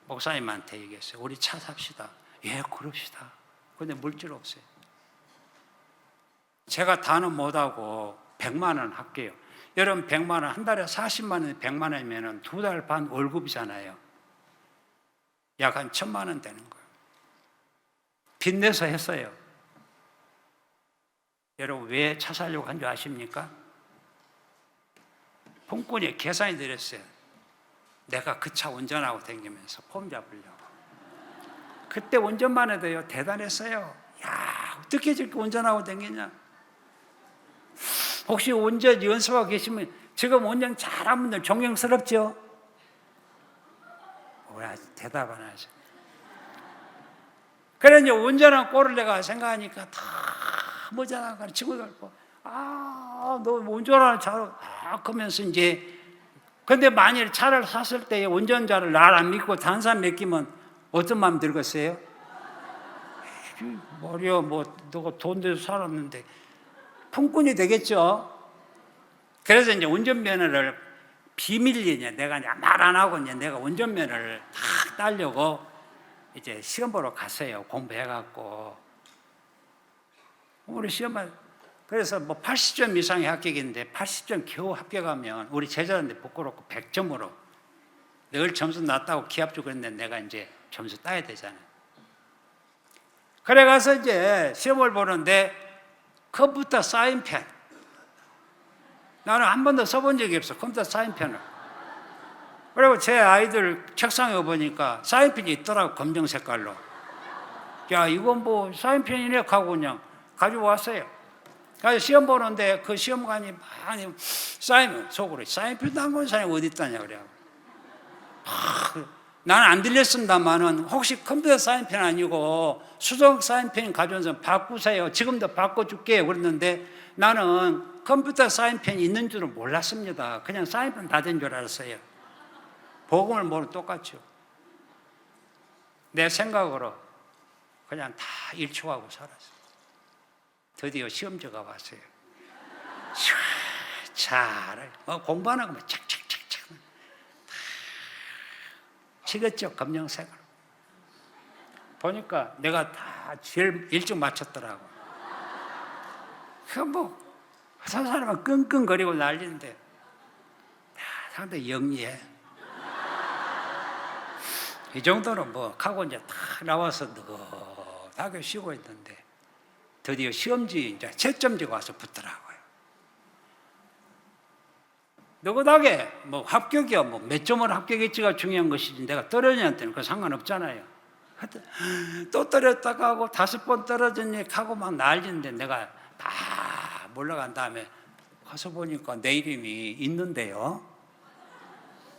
목사님한테 얘기했어요. 우리 차 삽시다. 예, 그럽시다. 근데 물질 없어요. 제가 다는 못하고 100만 원 할게요. 여러분 100만 원, 한 달에 40만 원, 100만 원이면 2달 반 월급이잖아요. 약 한 1,000만 원 되는 거예요. 빚내서 했어요. 여러분 왜 차 사려고 한 줄 아십니까? 본권이 계산이 들었어요. 내가 그 차 운전하고 다니면서 폼 잡으려고. 그때 운전만 해도요 대단했어요. 야, 어떻게 저렇게 운전하고 다니냐. 혹시 운전 연습하고 계시면 지금 운전 잘하는 분들 존경스럽죠? 뭐야, 대답 안 하죠. 그래 이제 운전한 꼴을 내가 생각하니까 다 모자라고 친구들 고 너 운전하는 잘 하면서 이제 근데 만일 차를 샀을 때 운전자를 날 안 믿고 다른 사람 맡기면 어떤 마음 들겠어요? 말이야, 뭐 너가 돈 내서 살았는데 품꾼이 되겠죠. 그래서 이제 운전면허를 비밀리에 내가 말 안 하고 이제 내가 운전면허를 딱 따려고 이제 시험 보러 갔어요. 공부해갖고 우리 시험을 그래서 뭐 80점 이상의 합격인데 80점 겨우 합격하면 우리 제자들한테 부끄럽고 100점으로 늘 점수 낮다고 기합 주고 그랬는데 내가 이제 점수 따야 되잖아요. 그래 가서 이제 시험을 보는데 컴퓨터 사인펜 나는 한 번도 써본 적이 없어. 컴퓨터 사인펜을. 그리고 제 아이들 책상에 보니까 사인펜이 있더라고. 검정 색깔로. 야, 이건 뭐 사인펜이네 하고 그냥 가지고 왔어요. 그래서 시험 보는데 그 시험관이 많이 속으로 사인펜도 한 권 사람이 어디 있다냐 그래요. 나는 안 들렸습니다만은 혹시 컴퓨터 사인펜 아니고 수동 사인펜 가져와서 바꾸세요. 지금도 바꿔줄게요. 그랬는데 나는 컴퓨터 사인펜이 있는 줄은 몰랐습니다. 그냥 사인펜 다 된 줄 알았어요. 복음을 모르는 똑같죠. 내 생각으로 그냥 다 일초하고 살았어요. 드디어 시험지가 왔어요. 잘 공부하는 거면 착착착착 치겠죠. 검정색으로 보니까 내가 다 제일 일찍 맞췄더라고. 그 뭐 한 사람은 끙끙거리고 난리인데 상당히 영리해. 이 정도는 뭐 하고 이제 다 나와서 느긋하게 쉬고 있는데 드디어 시험지 이제 채점지가 와서 붙더라고요. 느긋하게 뭐 합격이야 뭐 몇 점을 합격했지가 중요한 것이지 내가 떨어졌는데는 그 상관없잖아요. 또 떨어졌다가 하고 5번 떨어졌니 하고 막 난리인데 내가 다 올라간 다음에 가서 보니까 내 이름이 있는데요.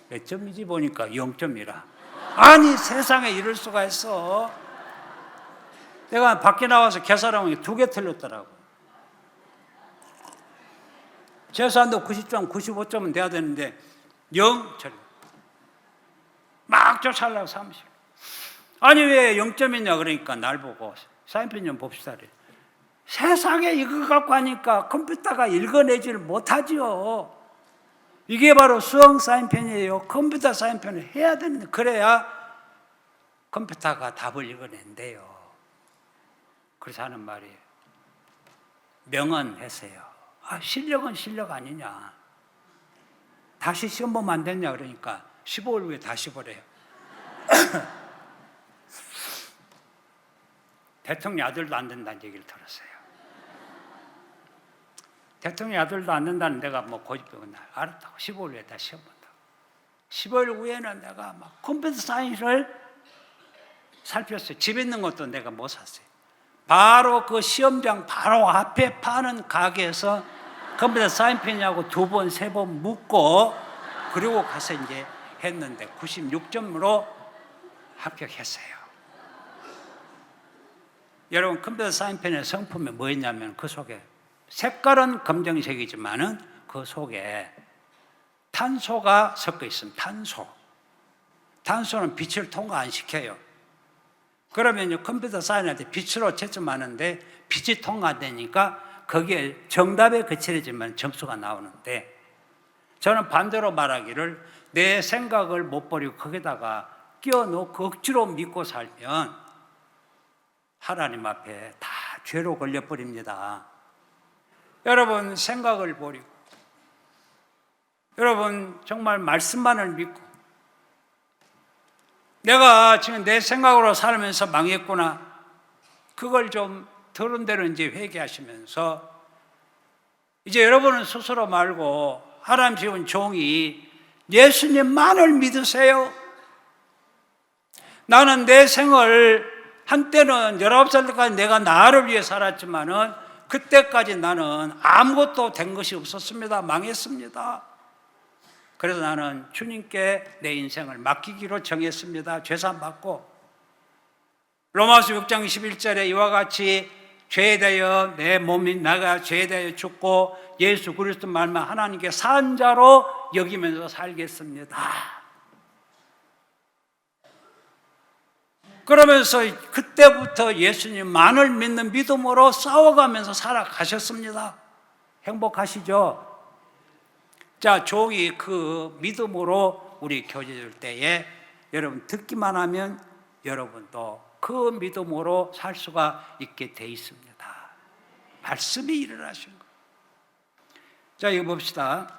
몇 점이지 보니까 0점이라. 아니 세상에 이럴 수가 있어. 내가 밖에 나와서 계산하면 2개 틀렸더라고. 계산도 90점, 95점은 돼야 되는데 0점. 막 쫓아가려고 30. 아니 왜 0점이냐 그러니까 날 보고 사인펜 좀 봅시다 그래. 세상에 이거 갖고 하니까 컴퓨터가 읽어내지를 못하지요. 이게 바로 수동 사인펜이에요. 컴퓨터 사인펜을 해야 되는데 그래야 컴퓨터가 답을 읽어낸대요. 그래서 하는 말이에요. 명언하세요. 실력은 실력 아니냐. 다시 시험 보면 안 됐냐 그러니까 15일 후에 다시 보래요. 대통령 아들도 안 된다는 얘기를 들었어요. 대통령 아들도 안 된다는 내가 뭐 고집되고 날 알았다고 15일 후에 다시 시험 본다고. 15일 후에는 내가 막 컴퓨터 사인을 살폈어요. 집에 있는 것도 내가 못 샀어요. 바로 그 시험장 바로 앞에 파는 가게에서 컴퓨터 사인펜이하고 2번, 3번 묻고 그리고 가서 이제 했는데 96점으로 합격했어요. 여러분 컴퓨터 사인펜의 성품이 뭐였냐면 그 속에 색깔은 검정색이지만은 그 속에 탄소가 섞여 있습니다. 탄소는 빛을 통과 안 시켜요. 그러면 컴퓨터 사인할 때 빛으로 채점하는데 빛이 통과 안 되니까 거기에 정답에 그치려지만 점수가 나오는데 저는 반대로 말하기를 내 생각을 못 버리고 거기다가 끼워놓고 억지로 믿고 살면 하나님 앞에 다 죄로 걸려버립니다. 여러분 생각을 버리고 여러분 정말 말씀만을 믿고 내가 지금 내 생각으로 살면서 망했구나. 그걸 좀 들은 대로 이제 회개하시면서 이제 여러분은 스스로 말고 하나님 지은 종이 예수님만을 믿으세요. 나는 내 생을 한때는 19살 때까지 내가 나를 위해 살았지만은 그때까지 나는 아무것도 된 것이 없었습니다. 망했습니다. 그래서 나는 주님께 내 인생을 맡기기로 정했습니다. 죄산 받고 로마서 6장 21절에 이와 같이 죄에 대하여 내 몸이 나가 죄에 대하여 죽고 예수 그리스도 말만 하나님께 산 자로 여기면서 살겠습니다. 그러면서 그때부터 예수님만을 믿는 믿음으로 싸워가면서 살아가셨습니다. 행복하시죠? 자, 종이 그 믿음으로 우리 교제 줄 때에 여러분 듣기만 하면 여러분도 그 믿음으로 살 수가 있게 돼 있습니다. 말씀이 일어나신 거. 자, 이거 봅시다.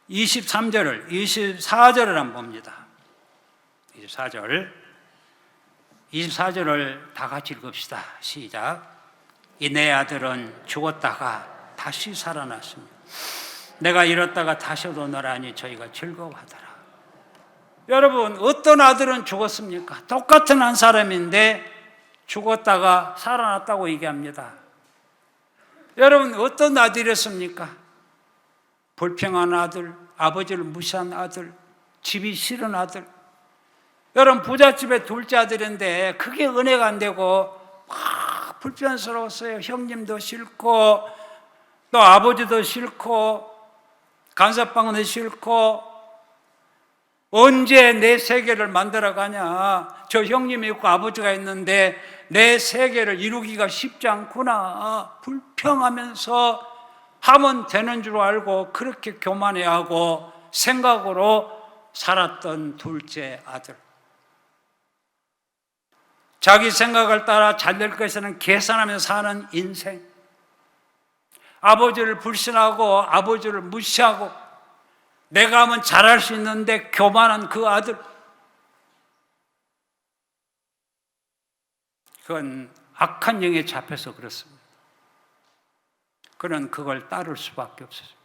24절을 한번 봅니다. 24절을 다 같이 읽읍시다. 시작. 이 내 아들은 죽었다가 다시 살아났습니다. 내가 잃었다가 다시 얻어노라니 저희가 즐거워하더라. 여러분, 어떤 아들은 죽었습니까? 똑같은 한 사람인데 죽었다가 살아났다고 얘기합니다. 여러분, 어떤 아들이었습니까? 불평한 아들, 아버지를 무시한 아들, 집이 싫은 아들. 여러분, 부잣집의 둘째 아들인데 그게 은혜가 안 되고 막 불편스러웠어요. 형님도 싫고 또 아버지도 싫고 간섭방도 싫고 언제 내 세계를 만들어가냐. 저 형님이 있고 아버지가 있는데 내 세계를 이루기가 쉽지 않구나. 불평하면서 하면 되는 줄 알고 그렇게 교만해하고 생각으로 살았던 둘째 아들. 자기 생각을 따라 잘 될 것에는 계산하면서 사는 인생. 아버지를 불신하고 아버지를 무시하고 내가 하면 잘할 수 있는데 교만한 그 아들. 그건 악한 영에 잡혀서 그렇습니다. 그는 그걸 따를 수밖에 없었어요.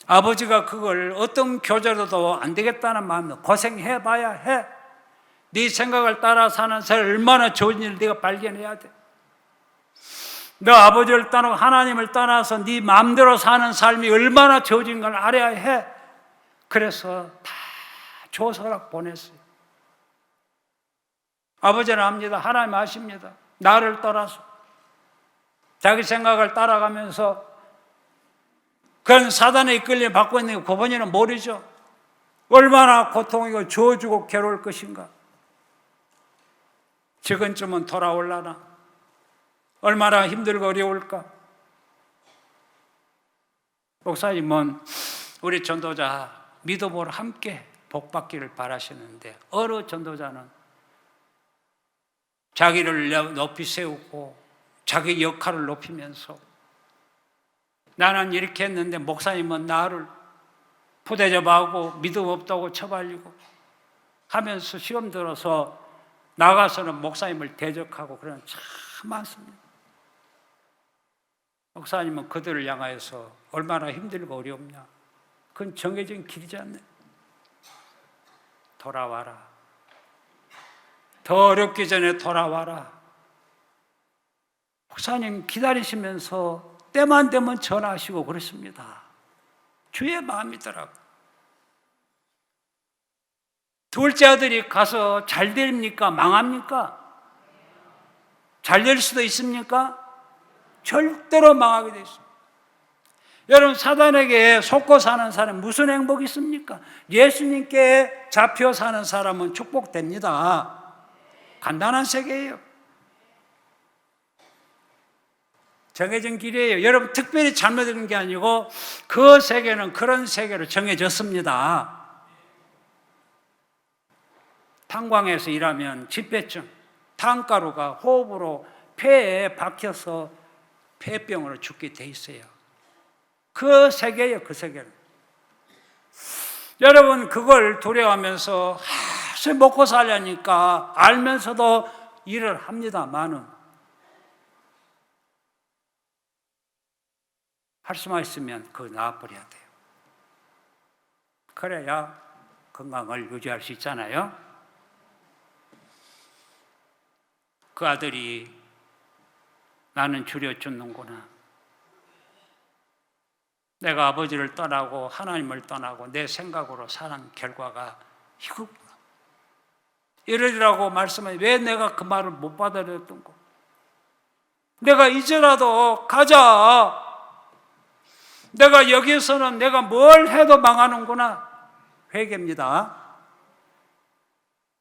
아버지가 그걸 어떤 교제로도 안 되겠다는 마음으로 고생해봐야 해. 네 생각을 따라 사는 사람이 얼마나 좋은 일을 네가 발견해야 돼. 너 아버지를 떠나고 하나님을 떠나서 네 마음대로 사는 삶이 얼마나 좋은 걸 알아야 해. 그래서 다 조서락 보냈어요. 아버지는 압니다. 하나님 아십니다. 나를 떠나서 자기 생각을 따라가면서 그런 사단의 이끌림 받고 있는 게 그분이는 모르죠. 얼마나 고통이고 저주고 괴로울 것인가. 지금쯤은 돌아올라나. 얼마나 힘들고 어려울까. 목사님은 우리 전도자 믿음으로 함께 복받기를 바라시는데 어느 전도자는 자기를 높이 세우고 자기 역할을 높이면서 나는 이렇게 했는데 목사님은 나를 푸대접하고 믿음 없다고 쳐발리고 하면서 시험 들어서 나가서는 목사님을 대적하고 그런 참 많습니다. 목사님은 그들을 향하여서 얼마나 힘들고 어렵냐. 그건 정해진 길이지 않네. 돌아와라. 더 어렵기 전에 돌아와라. 목사님 기다리시면서 때만 되면 전화하시고 그렇습니다. 주의 마음이더라고. 둘째 아들이 가서 잘 됩니까? 망합니까? 잘 될 수도 있습니까? 절대로 망하게 돼 있습니다. 여러분, 사단에게 속고 사는 사람 무슨 행복이 있습니까? 예수님께 잡혀 사는 사람은 축복됩니다. 간단한 세계예요. 정해진 길이에요. 여러분, 특별히 잘못된 게 아니고 그 세계는 그런 세계로 정해졌습니다. 탄광에서 일하면 집배증, 탄가루가 호흡으로 폐에 박혀서 폐병으로 죽게 돼 있어요. 그 세계예요, 그 세계는. 여러분, 그걸 두려워하면서 술 먹고 살려니까 알면서도 일을 합니다, 많은. 할 수만 있으면 그거 놔버려야 돼요. 그래야 건강을 유지할 수 있잖아요. 그 아들이 나는 줄여 죽는구나. 내가 아버지를 떠나고 하나님을 떠나고 내 생각으로 사는 결과가 이거구나. 이러리라고 말씀하니 왜 내가 그 말을 못 받아들였던 거? 내가 이제라도 가자. 내가 여기서는 내가 뭘 해도 망하는구나. 회개입니다.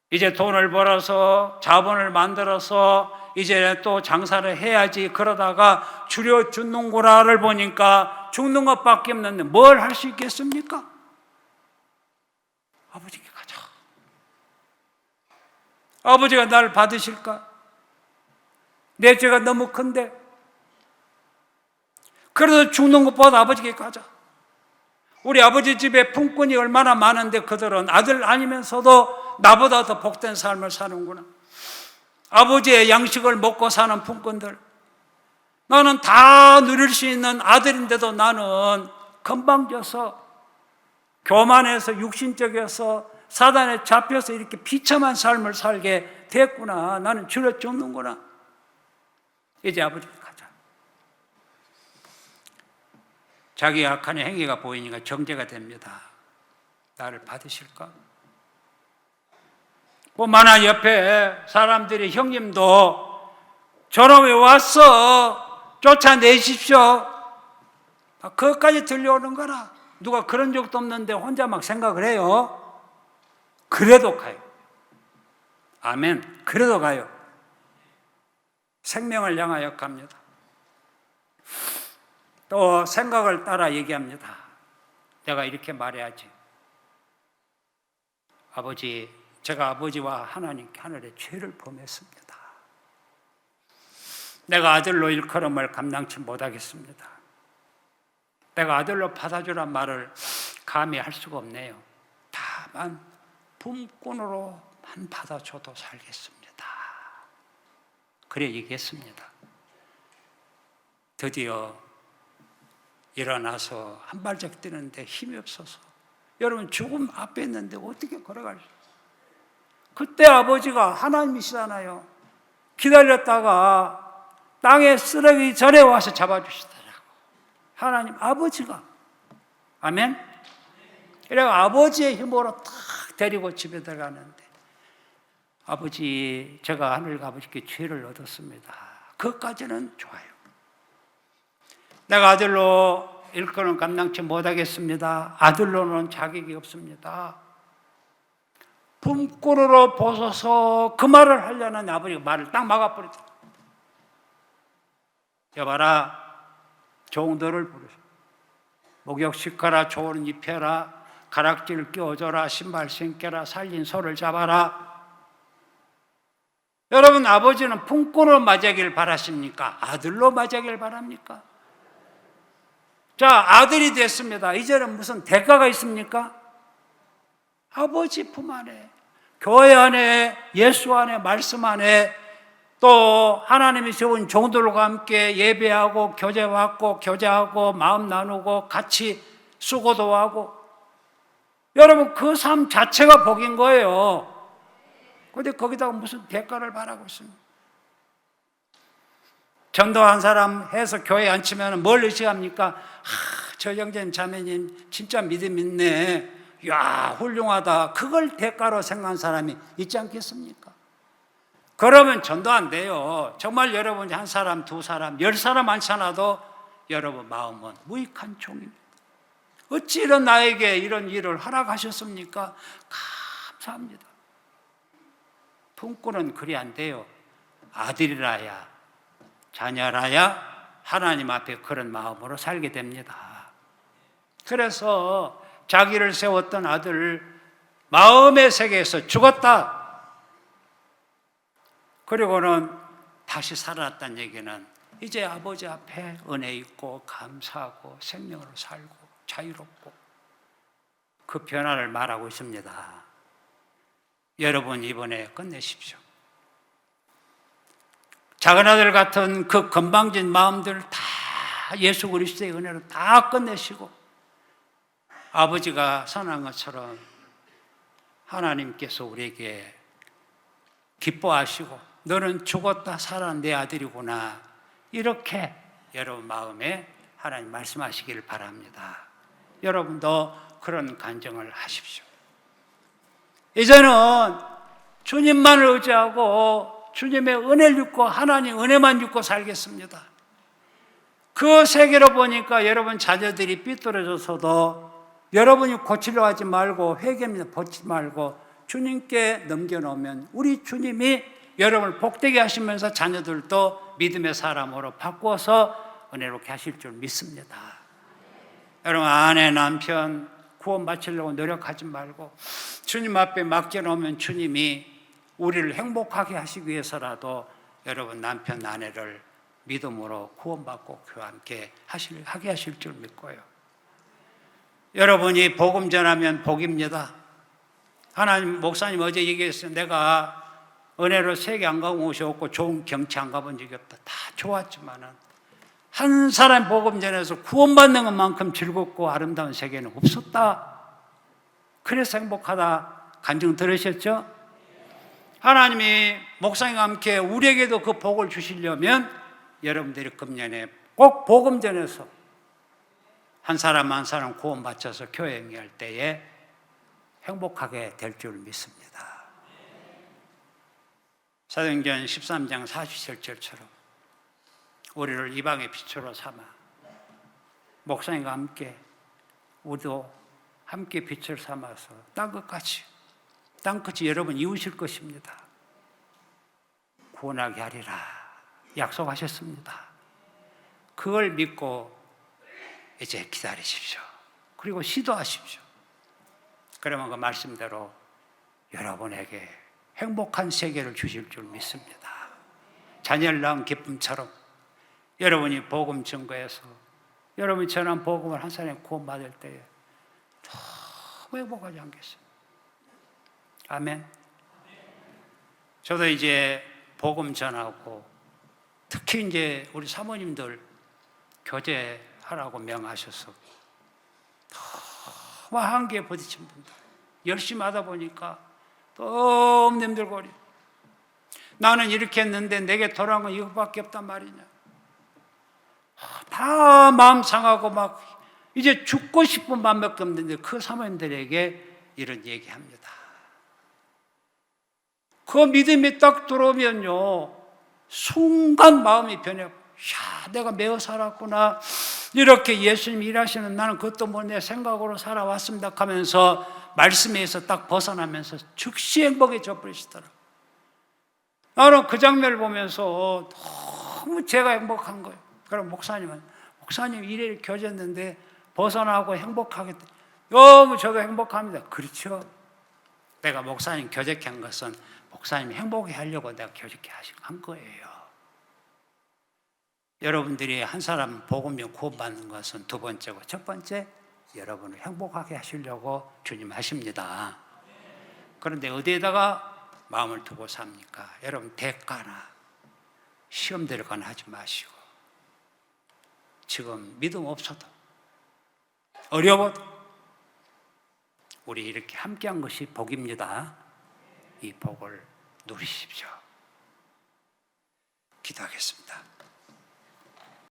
이제 돈을 벌어서 자본을 만들어서 이제 또 장사를 해야지. 그러다가 줄여 죽는구나를 보니까 죽는 것밖에 없는데 뭘 할 수 있겠습니까? 아버지께 가자. 아버지가 나를 받으실까? 내 죄가 너무 큰데. 그래서 죽는 것보다 아버지께 가자. 우리 아버지 집에 품꾼이 얼마나 많은데 그들은 아들 아니면서도 나보다 더 복된 삶을 사는구나. 아버지의 양식을 먹고 사는 품꾼들. 나는 다 누릴 수 있는 아들인데도 나는 건방져서 교만해서 육신적이어서 사단에 잡혀서 이렇게 비참한 삶을 살게 됐구나. 나는 줄여 죽는구나. 이제 아버지께 가자. 자기 악한 행위가 보이니까 정죄가 됩니다. 나를 받으실까? 뿐만 옆에 사람들이 형님도 저놈 왜 왔어? 쫓아내십시오. 그것까지 들려오는 거라. 누가 그런 적도 없는데 혼자 막 생각을 해요. 그래도 가요. 아멘. 그래도 가요. 생명을 향하여 갑니다. 또 생각을 따라 얘기합니다. 내가 이렇게 말해야지. 아버지, 제가 아버지와 하나님께 하늘의 죄를 범했습니다. 내가 아들로 일컬음을 감당치 못하겠습니다. 내가 아들로 받아주란 말을 감히 할 수가 없네요. 다만 품꾼으로만 받아줘도 살겠습니다. 그래 얘기했습니다. 드디어 일어나서 한 발짝 뛰는데 힘이 없어서 여러분 죽음 앞에 있는데 어떻게 걸어갈 수 있어요? 그때 아버지가 하나님이시잖아요. 기다렸다가 땅에 쓰러기 전에 와서 잡아주시더라고. 하나님 아버지가. 아멘. 그래서 아버지의 힘으로 탁 데리고 집에 들어가는데 아버지, 제가 하늘 아버지께 죄를 얻었습니다. 그것까지는 좋아요. 내가 아들로 일거는 감당치 못하겠습니다. 아들로는 자격이 없습니다. 품꾼으로 보소서. 그 말을 하려는 아버지가 말을 딱 막아버리더라. 여봐라, 종들을 부르셔. 목욕 시켜라, 조언 입혀라, 가락지를 끼워줘라, 신발 신겨라, 살린 소를 잡아라. 여러분, 아버지는 품꾼으로 맞이하기를 바라십니까? 아들로 맞이하기를 바랍니까? 자, 아들이 됐습니다. 이제는 무슨 대가가 있습니까? 아버지 품 안에, 교회 안에, 예수 안에, 말씀 안에, 또 하나님이 세운 종들과 함께 예배하고 교제받고 교제하고 마음 나누고 같이 수고도 하고. 여러분, 그 삶 자체가 복인 거예요. 그런데 거기다가 무슨 대가를 바라고 있습니까? 전도한 사람 해서 교회에 앉히면 뭘 의식합니까? 저 형제님 자매님 진짜 믿음 있네. 야, 훌륭하다. 그걸 대가로 생각한 사람이 있지 않겠습니까? 그러면 전도 안 돼요. 정말 여러분이 한 사람, 두 사람, 10사람 앉혀놔도 여러분 마음은 무익한 종입니다. 어찌 이런 나에게 이런 일을 허락하셨습니까? 감사합니다. 품꾼은 그리 안 돼요. 아들이라야, 자녀라야 하나님 앞에 그런 마음으로 살게 됩니다. 그래서 자기를 세웠던 아들 마음의 세계에서 죽었다. 그리고는 다시 살아났다는 얘기는 이제 아버지 앞에 은혜 있고 감사하고 생명으로 살고 자유롭고 그 변화를 말하고 있습니다. 여러분 이번에 끝내십시오. 작은 아들 같은 그 건방진 마음들 다 예수 그리스도의 은혜로 다 끝내시고 아버지가 선한 것처럼 하나님께서 우리에게 기뻐하시고 너는 죽었다 살아 내 아들이구나 이렇게 여러분 마음에 하나님 말씀하시기를 바랍니다. 여러분도 그런 간증을 하십시오. 이제는 주님만을 의지하고 주님의 은혜를 믿고 하나님 은혜만 믿고 살겠습니다. 그 세계로 보니까 여러분 자녀들이 삐뚤어져서도 여러분이 고치려 하지 말고 회개입니다. 벗지 말고 주님께 넘겨놓으면 우리 주님이 여러분을 복되게 하시면서 자녀들도 믿음의 사람으로 바꾸어서 은혜롭게 하실 줄 믿습니다. 여러분 아내 남편 구원 받으려고 노력하지 말고 주님 앞에 맡겨놓으면 주님이 우리를 행복하게 하시기 위해서라도 여러분 남편 아내를 믿음으로 구원받고 그와 함께 하게 하실 줄 믿고요. 여러분이 복음 전하면 복입니다. 하나님 목사님 어제 얘기했어요. 내가 은혜로 세계 안 가본 곳이 없고 좋은 경치 안 가본 적이 없다. 다 좋았지만은 한 사람 복음 전해서 구원받는 것만큼 즐겁고 아름다운 세계는 없었다. 그래서 행복하다. 간증 들으셨죠? 하나님이 목사님과 함께 우리에게도 그 복을 주시려면 여러분들이 금년에 꼭 복음 전해서 한 사람 한 사람 구원받쳐서 교회 행위할 때에 행복하게 될 줄 믿습니다. 사도행전 13장 47절처럼 우리를 이방의 빛으로 삼아 목사님과 함께 우리도 함께 빛을 삼아서 땅끝이 여러분 이우실 것입니다. 구원하게 하리라 약속하셨습니다. 그걸 믿고 이제 기다리십시오. 그리고 시도하십시오. 그러면 그 말씀대로 여러분에게 행복한 세계를 주실 줄 믿습니다. 자녀를 낳은 기쁨처럼 여러분이 복음 증거해서 여러분이 전한 복음을 한 사람이 구원받을 때에 너무 행복하지 않겠어요? 아멘. 저도 이제 복음 전하고 특히 이제 우리 사모님들 교제하라고 명하셔서 너무 한계에 부딪힌 분들 열심히 하다 보니까 너무 힘들고 나는 이렇게 했는데 내게 돌아온 건 이것밖에 없단 말이냐. 다 마음 상하고 막 이제 죽고 싶은 마음밖에 없는데 그 사모님들에게 이런 얘기합니다. 그 믿음이 딱 들어오면요 순간 마음이 변해요. 야, 내가 매어 살았구나. 이렇게 예수님이 일하시는 나는 그것도 뭐 내 생각으로 살아왔습니다 하면서 말씀에서 딱 벗어나면서 즉시 행복해져 버리시더라고요. 나는 그 장면을 보면서 너무 제가 행복한 거예요. 그럼 목사님 이래 교제했는데 벗어나고 행복하게 너무 저도 행복합니다. 그렇죠. 내가 목사님 교제케 한 것은 목사님이 행복해 하려고 내가 교제케 한 거예요. 여러분들이 한 사람 복음이 구원받는 것은 두 번째고 첫 번째 여러분을 행복하게 하시려고 주님 하십니다. 그런데 어디에다가 마음을 두고 삽니까? 여러분 대가나 시험 들거나 하지 마시고 지금 믿음 없어도 어려워도 우리 이렇게 함께한 것이 복입니다. 이 복을 누리십시오. 기도하겠습니다.